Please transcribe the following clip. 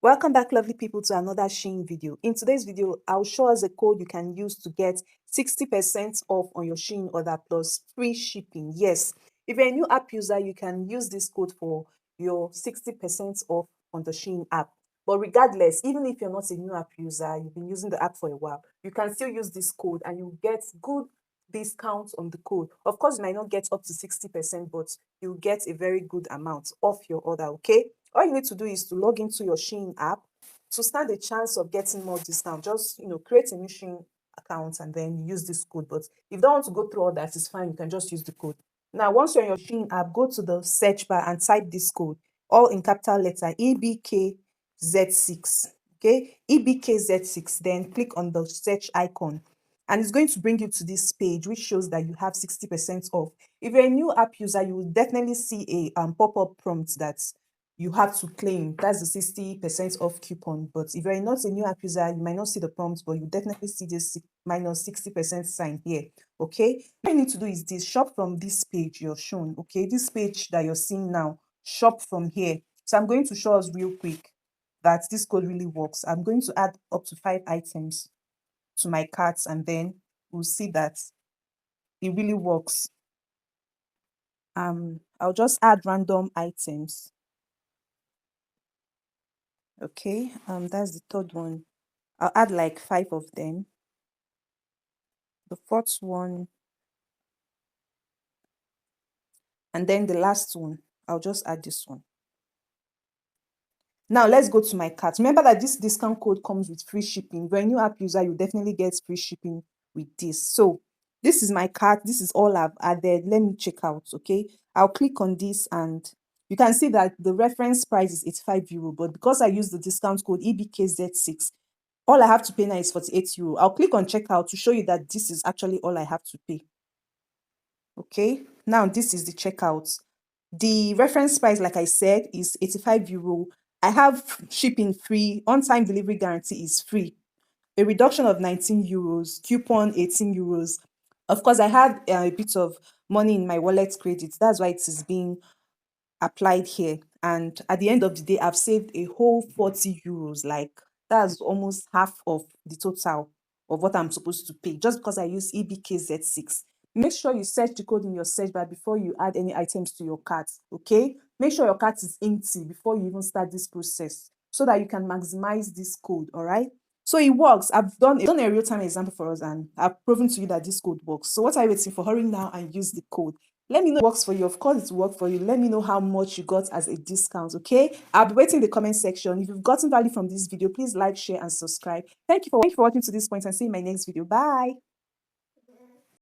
Welcome back, lovely people, to another Shein video. In today's video, I'll show us a code you can use to get 60% off on your Shein order plus free shipping. Yes, if you're a new app user, you can use this code for your 60% off on the Shein app. But regardless, even if you're not a new app user, you've been using the app for a while, you can still use this code and you get good discounts on the code. Of course, you might not get up to 60%, but you get a very good amount off your order, okay? All you need to do is to log into your Shein app to stand a chance of getting more discount. Just create a new Shein account and then use this code. But if you don't want to go through all that, it's fine. You can just use the code. Now, once you're in your Shein app, go to the search bar and type this code, all in capital letter EBKZ6. Okay, EBKZ6. Then click on the search icon and it's going to bring you to this page which shows that you have 60% off. If you're a new app user, you will definitely see a pop-up prompt that you have to claim. That's the 60% off coupon. But if you're not a new app user, you might not see the prompt, but you definitely see this minus 60% sign here. Okay, what you need to do is this: shop from this page you're shown. Okay, this page that you're seeing now, shop from here. So I'm going to show us real quick that this code really works. I'm going to add up to 5 items to my cart and then we'll see that it really works. I'll just add random items. Okay, that's the third one. I'll add like 5 of them. The fourth one, and then the last one, I'll just add this one. Now let's go to my cart. Remember that this discount code comes with free shipping. If you're a new app user, you definitely get free shipping with this. So this is my cart. This is all I've added. Let me check out. Okay, I'll click on this and you can see that the reference price is €85, but because I use the discount code EBKZ6, all I have to pay now is €48. I'll click on checkout to show you that this is actually all I have to pay. Okay, now this is the checkout. The reference price, like I said, is €85. I have shipping free, on-time delivery guarantee is free, a reduction of €19, coupon €18. Of course, I had a bit of money in my wallet credit. That's why it is being applied here. And at the end of the day, I've saved a whole €40. Like that's almost half of the total of what I'm supposed to pay just because I use EBKZ6. Make sure you search the code in your search bar before you add any items to your cart. Okay, make sure your cart is empty before you even start this process so that you can maximize this code. All right, so it works. I've done a real-time example for us and I've proven to you that this code works. So what are you waiting for? Hurry now and use the code. Let me know if it works for you. Of course, it will work for you. Let me know how much you got as a discount, okay? I'll be waiting in the comment section. If you've gotten value from this video, please like, share, and subscribe. Thank you for watching to this point and see you in my next video. Bye.